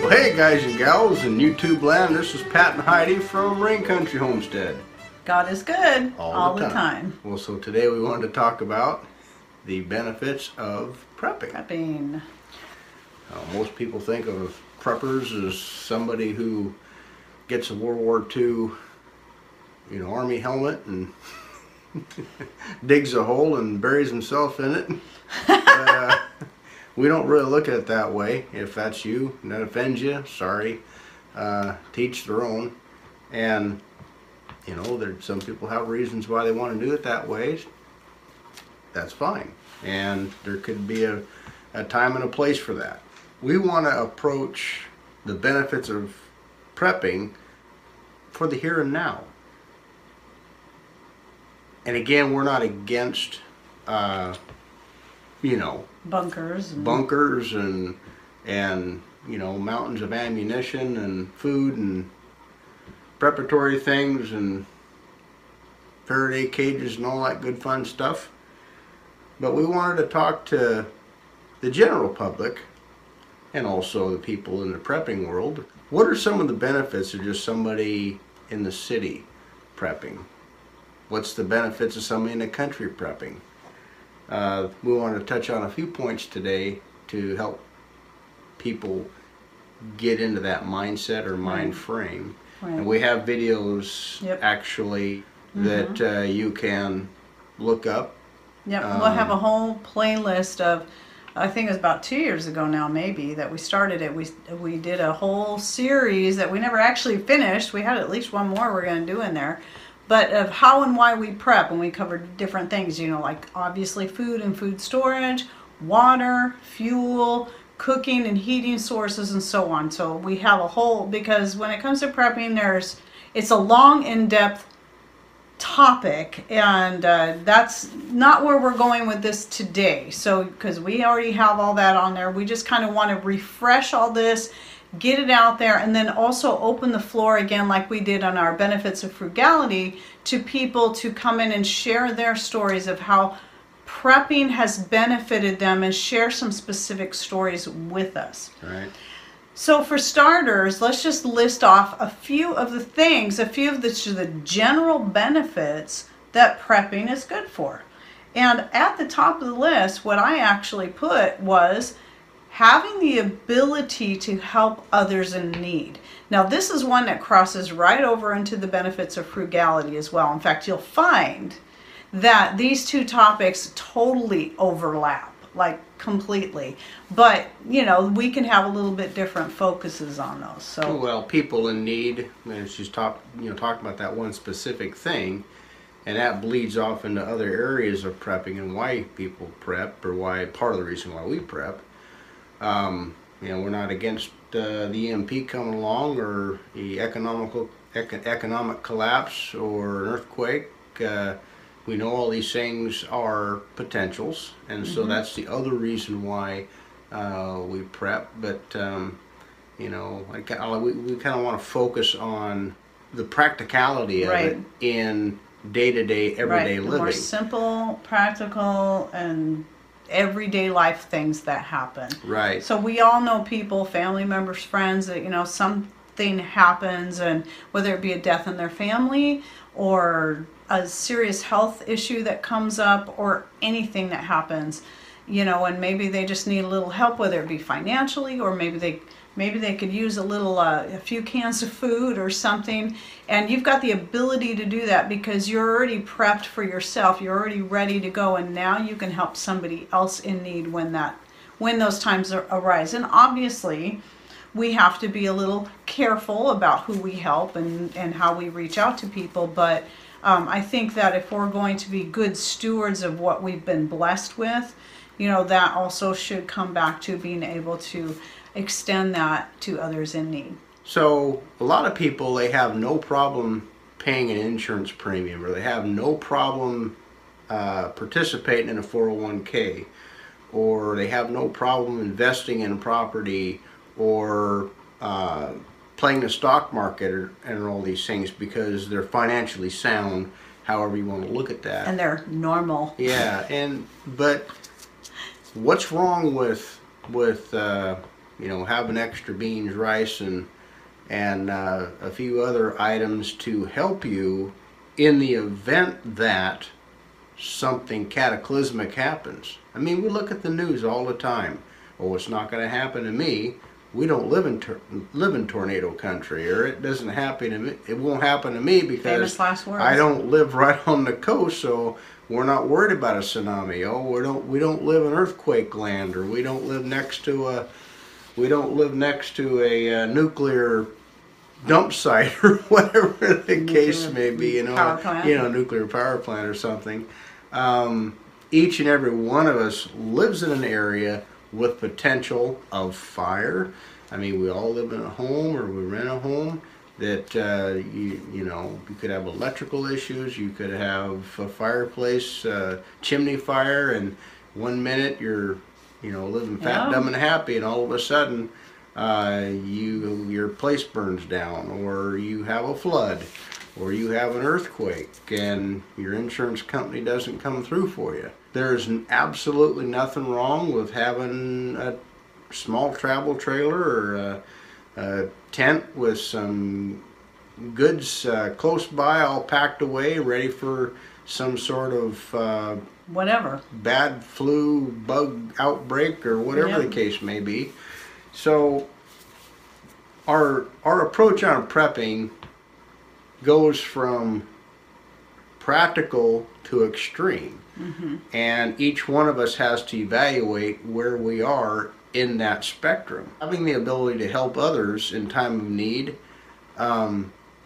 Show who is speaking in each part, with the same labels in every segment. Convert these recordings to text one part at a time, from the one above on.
Speaker 1: Well, hey guys and gals in YouTube land, this is Pat and Heidi from Rain Country Homestead.
Speaker 2: God is good all the time.
Speaker 1: Well, so today we wanted to talk about the benefits of prepping. Most people think of preppers as somebody who gets a World War II, Army helmet and digs a hole and buries himself in it. We don't really look at it that way. If that's you and that offends you, sorry. Teach their own. And some people have reasons why they want to do it that way. That's fine. And there could be a time and a place for that. We want to approach the benefits of prepping for the here and now. And again, we're not against bunkers and mountains of ammunition and food and preparatory things and Faraday cages and all that good fun stuff. But we wanted to talk to the general public and also the people in the prepping world. What are some of the benefits of just somebody in the city prepping? What's the benefits of somebody in the country prepping? We wanted to touch on a few points today to help people get into that mindset or mind frame. Right. And we have videos actually that you can look up.
Speaker 2: Yep, we'll have a whole playlist of, I think it was about 2 years ago now maybe that we started it. We did a whole series that we never actually finished. We had at least one more we're going to do in there. But of how and why we prep, and we covered different things, like obviously food and food storage, water, fuel, cooking and heating sources, and so on. So we have a whole, because when it comes to prepping, it's a long, in-depth topic, and that's not where we're going with this today. So, because we already have all that on there, we just kind of want to refresh all this, get it out there, and then also open the floor again like we did on our benefits of frugality to people to come in and share their stories of how prepping has benefited them and share some specific stories with us.
Speaker 1: Right.
Speaker 2: So for starters, let's just list off a few of the things, a few of the general benefits that prepping is good for. And at the top of the list, what I actually put was having the ability to help others in need. Now, this is one that crosses right over into the benefits of frugality as well. In fact, you'll find that these two topics totally overlap, like completely. But, we can have a little bit different focuses on those. So,
Speaker 1: well, people in need, and she's talking about that one specific thing, and that bleeds off into other areas of prepping and why people prep, or why part of the reason why we prep. We're not against the EMP coming along or the economic collapse or an earthquake. We know all these things are potentials, and so that's the other reason why we prep. But we kind of want to focus on the practicality of it in day-to-day, everyday living.
Speaker 2: More simple, practical, and everyday life things that happen.
Speaker 1: Right.
Speaker 2: So we all know people, family members, friends, that something happens, and whether it be a death in their family or a serious health issue that comes up or anything that happens, and maybe they just need a little help, whether it be financially or maybe they could use a few cans of food or something, and you've got the ability to do that because you're already prepped for yourself. You're already ready to go, and now you can help somebody else in need when those times arise. And obviously, we have to be a little careful about who we help and how we reach out to people. But I think that if we're going to be good stewards of what we've been blessed with, that also should come back to being able to extend that to others in need.
Speaker 1: So a lot of people, they have no problem paying an insurance premium, or they have no problem participating in a 401k, or they have no problem investing in property or playing the stock market and all these things because they're financially sound, however you want to look at that.
Speaker 2: And they're normal.
Speaker 1: Yeah, but what's wrong with you know, having extra beans, rice, and a few other items to help you in the event that something cataclysmic happens. I mean, we look at the news all the time. Oh, it's not going to happen to me. We don't live in tornado country, or it doesn't happen to me. It won't happen to me because I don't live right on the coast, so we're not worried about a tsunami. Oh, we don't live in earthquake land, or we don't live next to a nuclear dump site, or whatever the case may be. You know, nuclear power plant or something. Each and every one of us lives in an area with potential of fire. I mean, we all live in a home, or we rent a home that you know, you could have electrical issues, you could have a fireplace, chimney fire, and 1 minute you're, you know, living fat, dumb, and happy, and all of a sudden your place burns down, or you have a flood, or you have an earthquake, and your insurance company doesn't come through for you. There's absolutely nothing wrong with having a small travel trailer, or a tent with some goods close by, all packed away, ready for some sort of
Speaker 2: whatever
Speaker 1: bad flu bug outbreak, or whatever the case may be. So our approach on prepping goes from practical to extreme. And each one of us has to evaluate where we are in that spectrum. Having the ability to help others in time of need,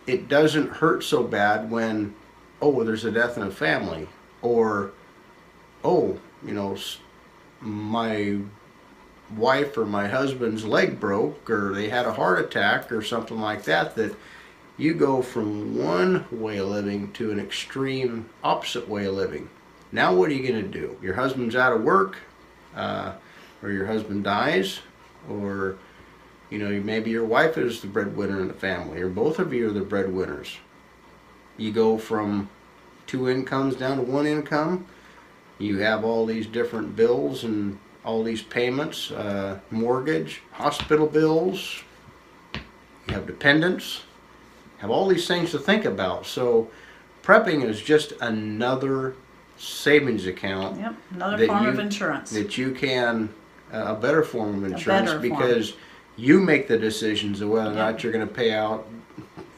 Speaker 1: it doesn't hurt so bad when, oh, there's a death in a family, or, oh, you know, my wife or my husband's leg broke, or they had a heart attack, or something like that, that you go from one way of living to an extreme opposite way of living. Now what are you going to do? Your husband's out of work, or your husband dies, or, you know, maybe your wife is the breadwinner in the family, or both of you are the breadwinners. You go from 2 incomes down to 1 income. You have all these different bills and all these payments, mortgage, hospital bills, you have dependents, have all these things to think about. So prepping is just another savings account.
Speaker 2: Yep, another form of insurance.
Speaker 1: That you can, a better form of insurance, because you make the decisions of whether or not you're going to pay out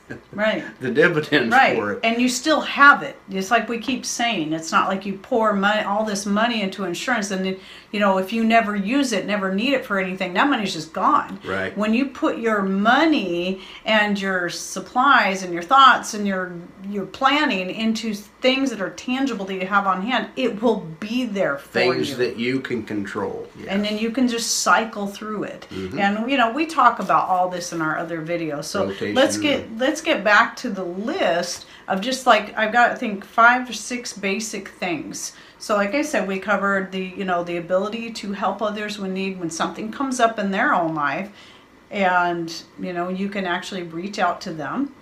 Speaker 1: the dividends for it.
Speaker 2: And you still have it. It's like we keep saying, it's not like you pour money, all this money into insurance, and you know, if you never use it, never need it for anything, that money's just gone.
Speaker 1: Right.
Speaker 2: When you put your money and your supplies and your thoughts and your planning into things that are tangible that you have on hand, it will be there for you.
Speaker 1: Things that you can control. Yeah.
Speaker 2: And then you can just cycle through it. And you know, we talk about all this in our other videos. So let's get back to the list of just like, I've got, I think, 5 or 6 basic things. So like I said, we covered the, you know, the ability to help others when need, when something comes up in their own life, and you know, you can actually reach out to them.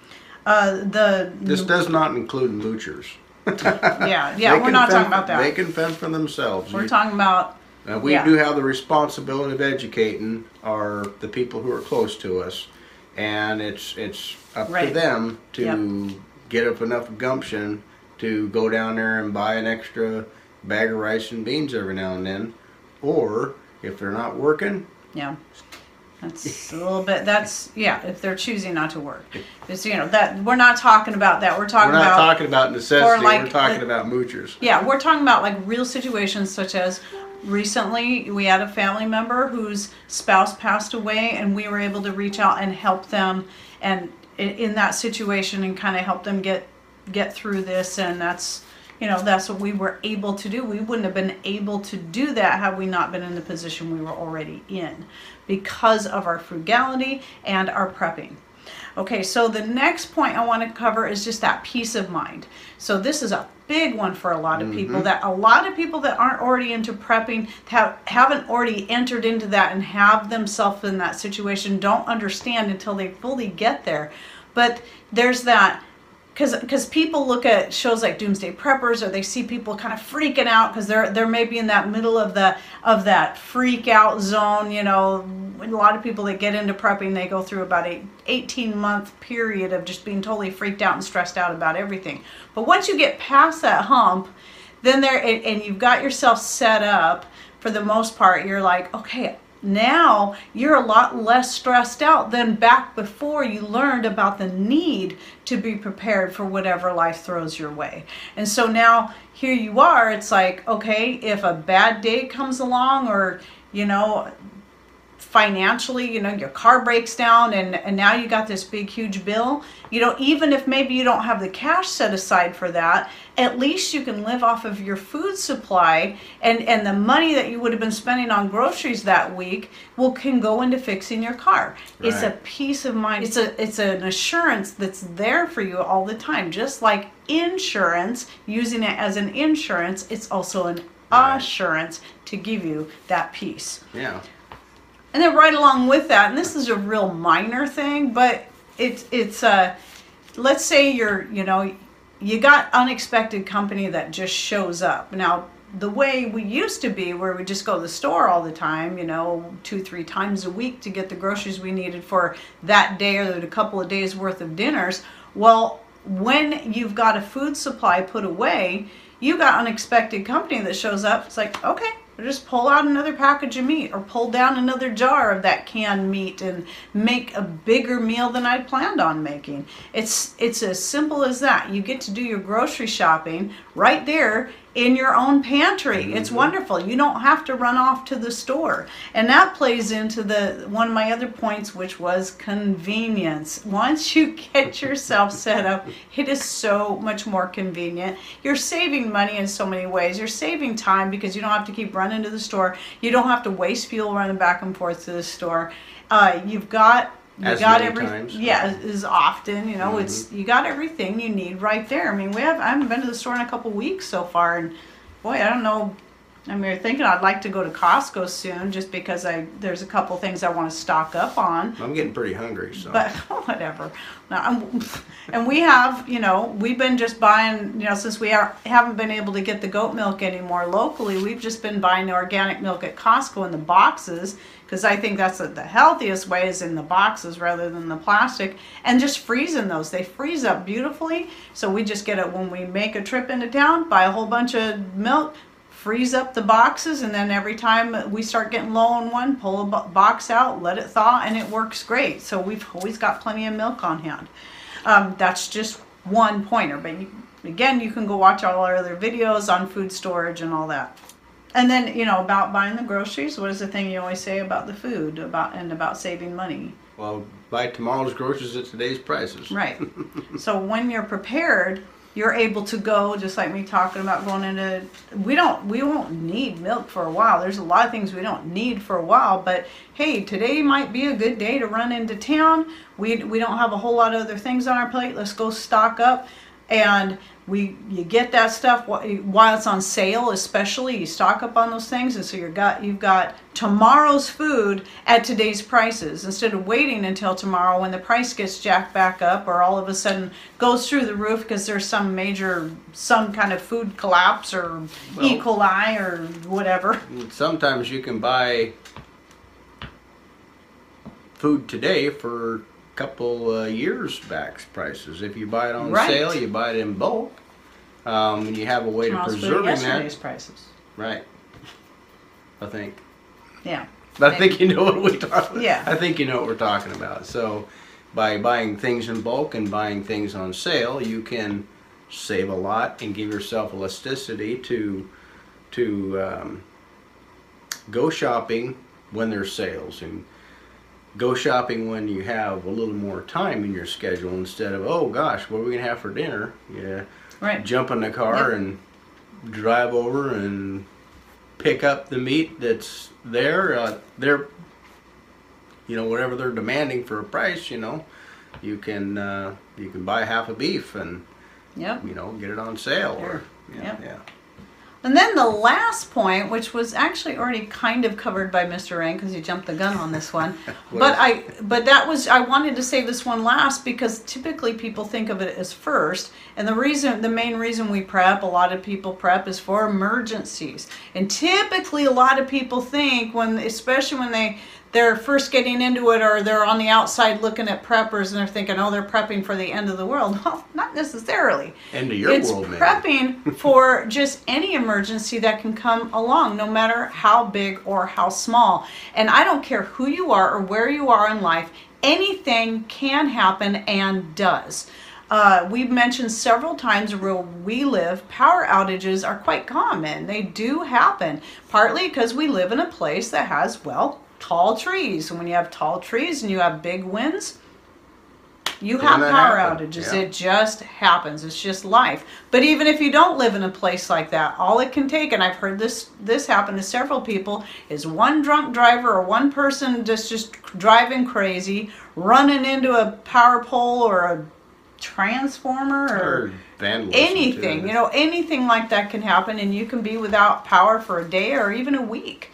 Speaker 1: This does not include moochers.
Speaker 2: We're not talking about that.
Speaker 1: They can fend for themselves.
Speaker 2: We're talking about.
Speaker 1: We do have the responsibility of educating the people who are close to us, and it's up to them to get up enough gumption to go down there and buy an extra bag of rice and beans every now and then, or if they're not working.
Speaker 2: That's a little bit. If they're choosing not to work. It's, you know, that we're not talking about that. We're not
Speaker 1: talking about necessity. We're talking about moochers.
Speaker 2: Yeah, we're talking about like real situations, such as recently we had a family member whose spouse passed away, and we were able to reach out and help them, and in that situation, and kind of help them get through this. And that's, you know, that's what we were able to do. We wouldn't have been able to do that had we not been in the position we were already in, because of our frugality and our prepping. Okay, so the next point I want to cover is just that peace of mind. So this is a big one for a lot of people, that a lot of people that aren't already into prepping, haven't already entered into that and have themselves in that situation, don't understand until they fully get there. But there's that because people look at shows like Doomsday Preppers, or they see people kind of freaking out because they're maybe in that middle of that freak out zone. You know, a lot of people that get into prepping, they go through about an 18-month period of just being totally freaked out and stressed out about everything. But once you get past that hump, then and you've got yourself set up for the most part, you're like, okay, now you're a lot less stressed out than back before you learned about the need to be prepared for whatever life throws your way. And so now here you are, it's like, okay, if a bad day comes along, or, you know, financially, you know, your car breaks down and now you got this big huge bill, you know, even if maybe you don't have the cash set aside for that, at least you can live off of your food supply, and the money that you would have been spending on groceries that week can go into fixing your car. Right. It's a peace of mind. It's an assurance that's there for you all the time. Just like insurance, using it as an insurance, it's also an assurance to give you that peace.
Speaker 1: Yeah.
Speaker 2: And then right along with that, and this is a real minor thing, but it's let's say you got unexpected company that just shows up. Now, the way we used to be, where we just go to the store all the time, you know, 2-3 times a week to get the groceries we needed for that day or a couple of days worth of dinners. Well, when you've got a food supply put away, you got unexpected company that shows up. It's like, okay, just pull out another package of meat, or pull down another jar of that canned meat and make a bigger meal than I'd planned on making. It's as simple as that. You get to do your grocery shopping right there in your own pantry. Mm-hmm. It's wonderful. You don't have to run off to the store. And that plays into one of my other points, which was convenience. Once you get yourself set up, it is so much more convenient. You're saving money in so many ways. You're saving time because you don't have to keep running to the store. You don't have to waste fuel running back and forth to the store. You've got everything. Yeah, as often, you know, mm-hmm. You got everything you need right there. I mean, I haven't been to the store in a couple weeks so far, and boy, I don't know. I mean, thinking I'd like to go to Costco soon, just because there's a couple things I want to stock up on.
Speaker 1: I'm getting pretty hungry, so.
Speaker 2: But whatever. And we have, you know, we've been just buying, you know, since we haven't been able to get the goat milk anymore locally, we've just been buying the organic milk at Costco in the boxes, because I think that's the healthiest way, is in the boxes rather than the plastic, and just freezing those. They freeze up beautifully, so we just get it when we make a trip into town, buy a whole bunch of milk, freeze up the boxes, and then every time we start getting low on one, pull a box out, let it thaw, and it works great. So we've always got plenty of milk on hand. That's just one pointer, but again, you can go watch all our other videos on food storage and all that. And then, you know, about buying the groceries, what is the thing you always say about the food, about saving money?
Speaker 1: Well, buy tomorrow's groceries at today's prices.
Speaker 2: Right. So when you're prepared, you're able to go, just like me talking about going into, we won't need milk for a while. There's a lot of things we don't need for a while, but hey, today might be a good day to run into town. We don't have a whole lot of other things on our plate. Let's go stock up. And you get that stuff while it's on sale, especially. You stock up on those things, and so you've got tomorrow's food at today's prices, instead of waiting until tomorrow when the price gets jacked back up, or all of a sudden goes through the roof because there's some kind of food collapse, or E. coli or whatever.
Speaker 1: Sometimes you can buy food today for couple years back prices. If you buy it on sale, you buy it in bulk, and you have a way to preserve
Speaker 2: yesterday's prices.
Speaker 1: Right. I think.
Speaker 2: Yeah.
Speaker 1: But I think you know what we're talking about.
Speaker 2: Yeah.
Speaker 1: I think you know what we're talking about. So by buying things in bulk and buying things on sale, you can save a lot and give yourself elasticity to go shopping when there's sales, and go shopping when you have a little more time in your schedule, instead of, oh gosh, what are we gonna have for dinner? Yeah,
Speaker 2: right.
Speaker 1: Jump in the car and drive over and pick up the meat that's there. They're, you know, whatever they're demanding for a price, you know, you can buy half a beef and you know, get it on sale.
Speaker 2: Sure.
Speaker 1: Or yeah.
Speaker 2: And then the last point, which was actually already kind of covered by Mr. Rain because he jumped the gun on this one, I wanted to save this one last because typically people think of it as first, and the main reason we prep, a lot of people prep, is for emergencies. And typically a lot of people think especially when they're first getting into it, or they're on the outside looking at preppers and they're thinking, oh, they're prepping for the end of the world. Well, not necessarily.
Speaker 1: End of your world, maybe. It's
Speaker 2: prepping for just any emergency that can come along, no matter how big or how small. And I don't care who you are or where you are in life, anything can happen and does. We've mentioned several times where we live, power outages are quite common. They do happen, partly because we live in a place that has, well, tall trees. And when you have tall trees and you have big winds, you have power outages. Yeah. It just happens. It's just life. But even if you don't live in a place like that, all it can take, and I've heard this happen to several people, is one drunk driver or one person just driving crazy, running into a power pole or a transformer or anything. You know, anything like that can happen, and you can be without power for a day or even a week.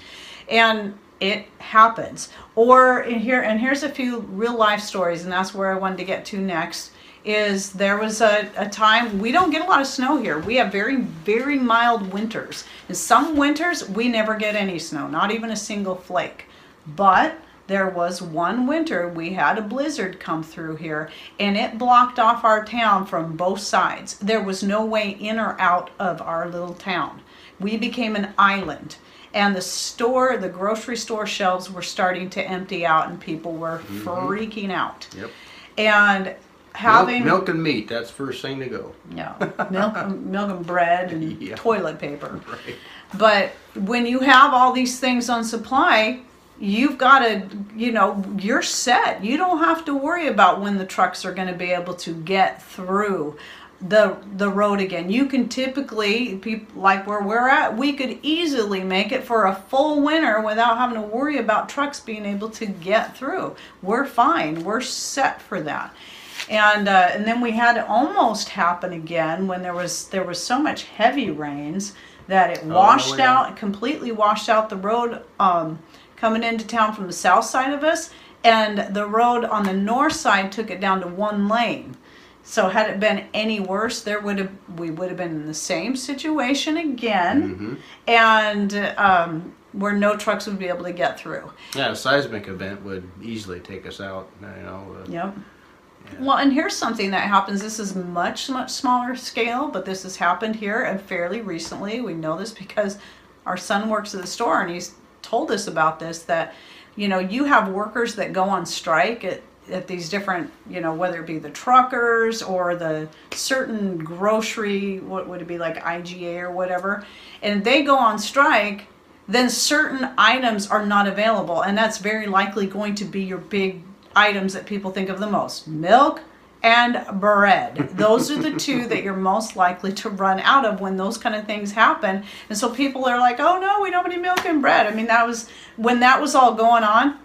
Speaker 2: And it happens. Here's a few real life stories, and that's where I wanted to get to next. Is there was a time, we don't get a lot of snow here. We have very, very mild winters. And some winters we never get any snow, not even a single flake. But there was one winter we had a blizzard come through here, and it blocked off our town from both sides. There was no way in or out of our little town. We became an island. And the grocery store shelves were starting to empty out, and people were freaking out.
Speaker 1: Yep.
Speaker 2: And having
Speaker 1: milk and meat, that's first thing to go.
Speaker 2: Yeah, milk and bread and toilet paper.
Speaker 1: Right.
Speaker 2: But when you have all these things on supply, you've got to, you're set. You don't have to worry about when the trucks are going to be able to get through the road again. You can typically, like where we're at, we could easily make it for a full winter without having to worry about trucks being able to get through. We're fine. We're set for that. And then we had it almost happen again when there was so much heavy rains that it washed out, completely washed out the road coming into town from the south side of us, and the road on the north side took it down to one lane. So had it been any worse, we would have been in the same situation again, and where no trucks would be able to get through.
Speaker 1: Yeah, a seismic event would easily take us out.
Speaker 2: Yep. Yeah. Well, and here's something that happens. This is much, much smaller scale, but this has happened here and fairly recently. We know this because our son works at the store, and he's told us about this, that, you have workers that go on strike at these different, whether it be the truckers or the certain grocery, what would it be, like IGA or whatever, and they go on strike, then certain items are not available, and that's very likely going to be your big items that people think of the most: milk and bread. Those are the two that you're most likely to run out of when those kind of things happen. And so people are like, oh no, we don't have any milk and bread. I mean, when that was all going on,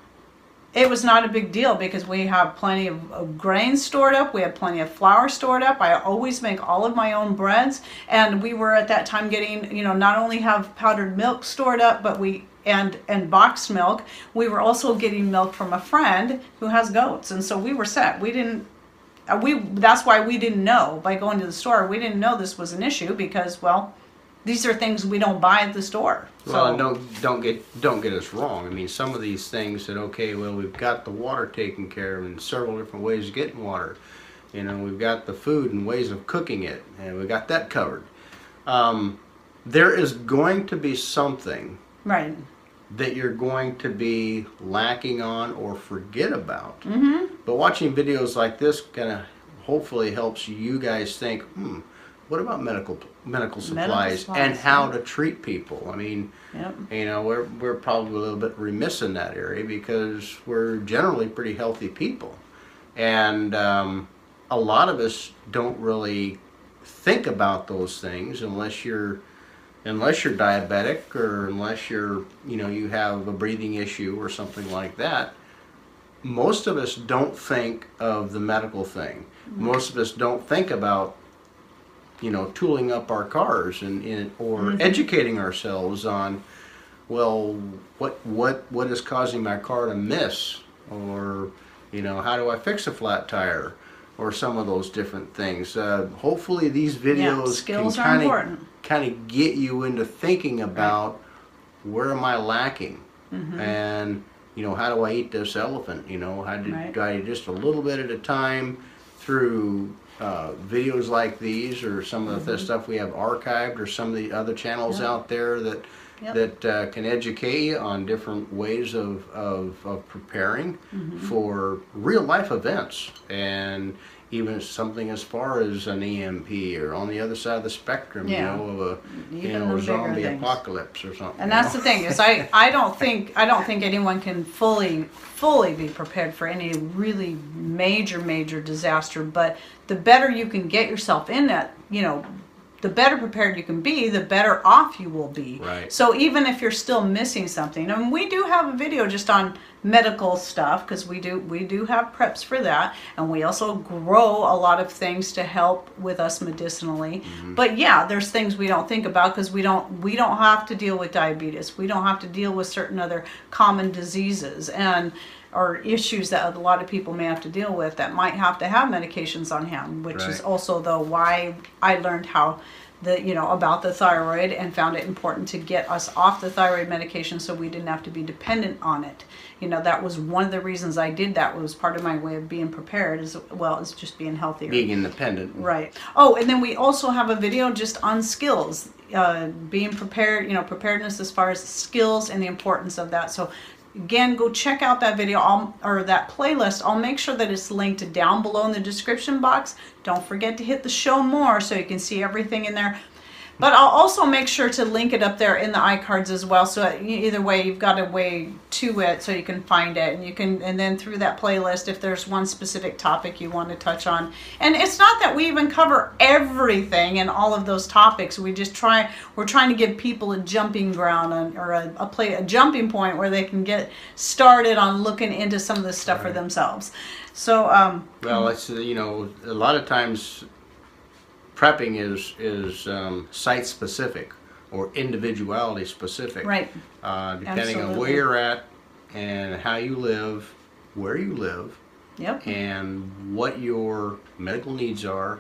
Speaker 2: it was not a big deal because we have plenty of grain stored up. We have plenty of flour stored up. I always make all of my own breads. And we were at that time getting, not only have powdered milk stored up, but and boxed milk. We were also getting milk from a friend who has goats. And so we were set. That's why we didn't know, by going to the store, we didn't know this was an issue because, well, these are things we don't buy at the store.
Speaker 1: Well, and don't get us wrong. I mean, some of these things that, okay, well, we've got the water taken care of in several different ways of getting water. We've got the food and ways of cooking it, and we got that covered. There is going to be something
Speaker 2: right
Speaker 1: that you're going to be lacking on or forget about. But watching videos like this kind of hopefully helps you guys think, what about medical supplies and how to treat people? I mean, we're probably a little bit remiss in that area because we're generally pretty healthy people, and a lot of us don't really think about those things unless you're diabetic, or unless you have a breathing issue or something like that. Most of us don't think of the medical thing. Most of us don't think about tooling up our cars or educating ourselves on, well, what is causing my car to miss, or how do I fix a flat tire, or some of those different things. Hopefully these videos can kind of get you into thinking about where am I lacking, and how do I eat this elephant? How do I just a little bit at a time through videos like these, or some of the stuff we have archived, or some of the other channels out there that can educate you on different ways of preparing for real life events, and even something as far as an EMP, or on the other side of the spectrum, of a zombie apocalypse or something.
Speaker 2: And that's the thing is, I don't think anyone can fully be prepared for any really major disaster. But the better you can get yourself in that, the better prepared you can be, the better off you will be.
Speaker 1: Right.
Speaker 2: So even if you're still missing something, and we do have a video just on medical stuff, because we do have preps for that, and we also grow a lot of things to help with us medicinally. But yeah, there's things we don't think about, because we don't have to deal with diabetes. We don't have to deal with certain other common diseases or issues that a lot of people may have to deal with that might have to have medications on hand, which is also why I learned about the thyroid, and found it important to get us off the thyroid medication so we didn't have to be dependent on it. That was one of the reasons I did that. Was part of my way of being prepared as well as just being healthier.
Speaker 1: Being independent.
Speaker 2: Right. Oh, and then we also have a video just on skills, being prepared, preparedness as far as skills and the importance of that. So again, go check out that video or that playlist. I'll make sure that it's linked down below in the description box. Don't forget to hit the show more so you can see everything in there. But I'll also make sure to link it up there in the iCards as well. So either way, you've got a way to it so you can find it, and then through that playlist, if there's one specific topic you want to touch on. And it's not that we even cover everything in all of those topics. We're trying to give people a jumping ground or a jumping point where they can get started on looking into some of this stuff for themselves. So
Speaker 1: well, it's a lot of times prepping is site specific or individuality specific.
Speaker 2: Right.
Speaker 1: Depending on where you're at and how you live, where you live, and what your medical needs are,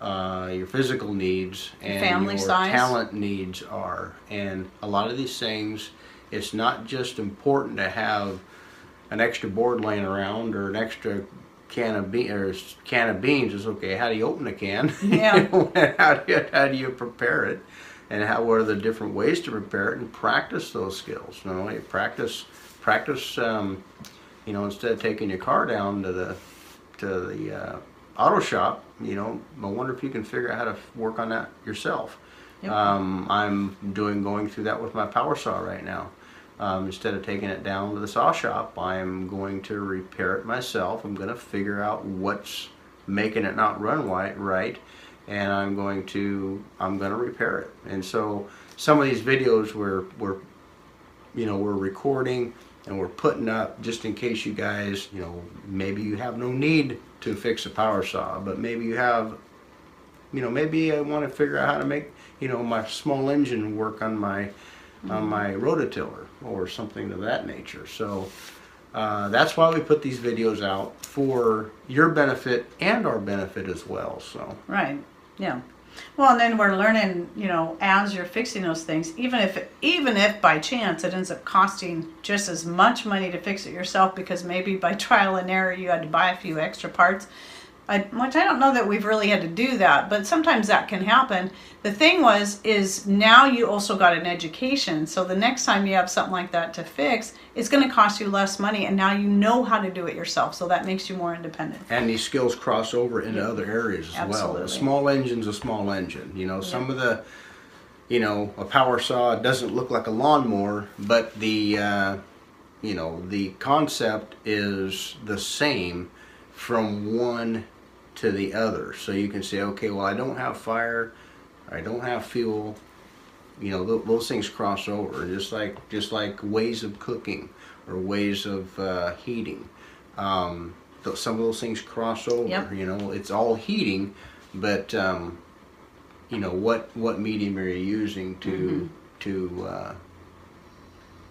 Speaker 1: your physical needs, and
Speaker 2: family
Speaker 1: your
Speaker 2: size.
Speaker 1: Talent needs are. And a lot of these things, it's not just important to have an extra board laying around or an extra can of beans. Is okay. How do you open a can?
Speaker 2: Yeah.
Speaker 1: How do you prepare it, and what are the different ways to prepare it, and practice those skills. Practice. Instead of taking your car down to the auto shop, I wonder if you can figure out how to work on that yourself. Yep. I'm going through that with my power saw right now. Instead of taking it down to the saw shop, I'm going to repair it myself. I'm going to figure out what's making it not run right, and I'm going to repair it. And so some of these videos we're recording and we're putting up just in case you guys, maybe you have no need to fix a power saw, but maybe you have, maybe I want to figure out how to make, my small engine work on my rototiller or something of that nature. So that's why we put these videos out, for your benefit and our benefit as well. So
Speaker 2: right, yeah. Well, and then we're learning, as you're fixing those things, even if by chance it ends up costing just as much money to fix it yourself, because maybe by trial and error you had to buy a few extra parts. Which I don't know that we've really had to do that, but sometimes that can happen. The thing is now you also got an education, so the next time you have something like that to fix, it's going to cost you less money, and now you know how to do it yourself, so that makes you more independent.
Speaker 1: And these skills cross over into other areas as well. A small engine's a small engine. Some of the, a power saw doesn't look like a lawnmower, but the concept is the same from one to the other. So you can say, okay, well, I don't have fire, I don't have fuel. Those things cross over, just like ways of cooking or ways of heating. Some of those things cross over.
Speaker 2: Yep.
Speaker 1: It's all heating, but you know, what medium are you using to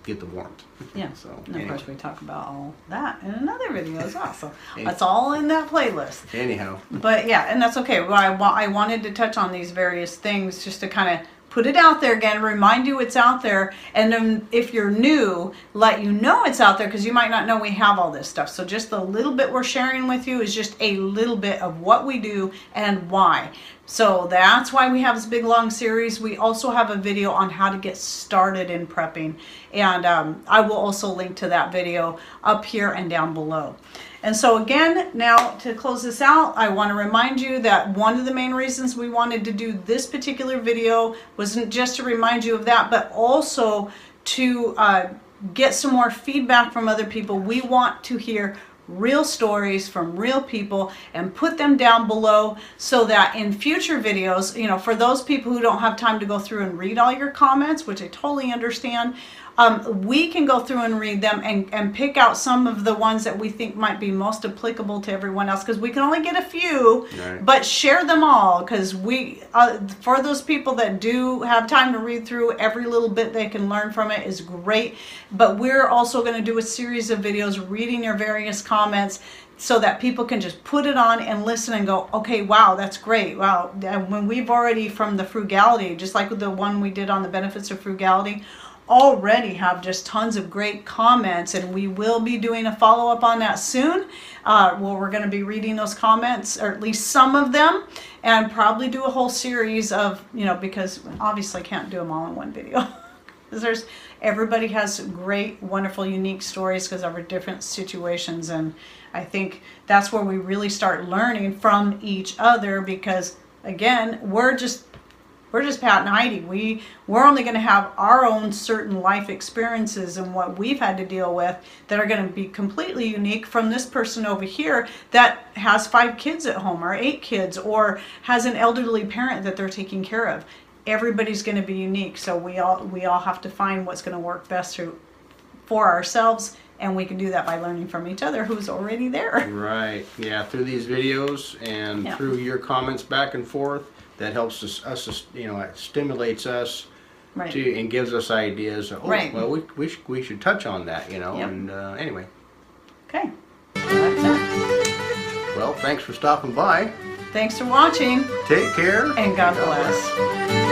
Speaker 1: get the warmth.
Speaker 2: Yeah.
Speaker 1: So
Speaker 2: And
Speaker 1: anyway.
Speaker 2: of course we talk about all that in another video as well. So that's all in that playlist.
Speaker 1: Anyhow.
Speaker 2: But yeah, and that's okay. Well, I wanted to touch on these various things just to kind of put it out there again, remind you it's out there, and then if you're new, let you know it's out there, because you might not know we have all this stuff. So just the little bit we're sharing with you is just a little bit of what we do and why. So that's why we have this big long series. We also have a video on how to get started in prepping, and I will also link to that video up here and down below. And so again, now to close this out, I want to remind you that one of the main reasons we wanted to do this particular video wasn't just to remind you of that, but also to get some more feedback from other people. We want to hear real stories from real people and put them down below, so that in future videos, you know, for those people who don't have time to go through and read all your comments, which I totally understand, we can go through and read them and pick out some of the ones that we think might be most applicable to everyone else, because we can only get a few,
Speaker 1: right.
Speaker 2: But share them all, because we for those people that do have time to read through, every little bit they can learn from it is great. But we're also going to do a series of videos reading your various comments, so that people can just put it on and listen and go, okay, wow, that's great. Wow, when we've already, from the frugality, just like the one we did on the benefits of frugality, already have just tons of great comments, and we will be doing a follow-up on that soon, where we're going to be reading those comments, or at least some of them, and probably do a whole series of, you know, because obviously can't do them all in one video. Because everybody has great, wonderful, unique stories because of our different situations, and I think that's where we really start learning from each other, because again, we're just Pat and Heidi. We're only going to have our own certain life experiences and what we've had to deal with that are going to be completely unique from this person over here that has 5 kids at home, or 8 kids, or has an elderly parent that they're taking care of. Everybody's going to be unique, so we all have to find what's going to work best for ourselves, and we can do that by learning from each other who's already there.
Speaker 1: Right. Yeah. Through these videos and through your comments back and forth, that helps us, you know, it stimulates us,
Speaker 2: Right.
Speaker 1: and gives us ideas. Oh,
Speaker 2: Right.
Speaker 1: well, we should touch on that, you know.
Speaker 2: Yep.
Speaker 1: And anyway.
Speaker 2: Okay. That's it.
Speaker 1: Well, thanks for stopping by.
Speaker 2: Thanks for watching,
Speaker 1: Take care.
Speaker 2: and God bless.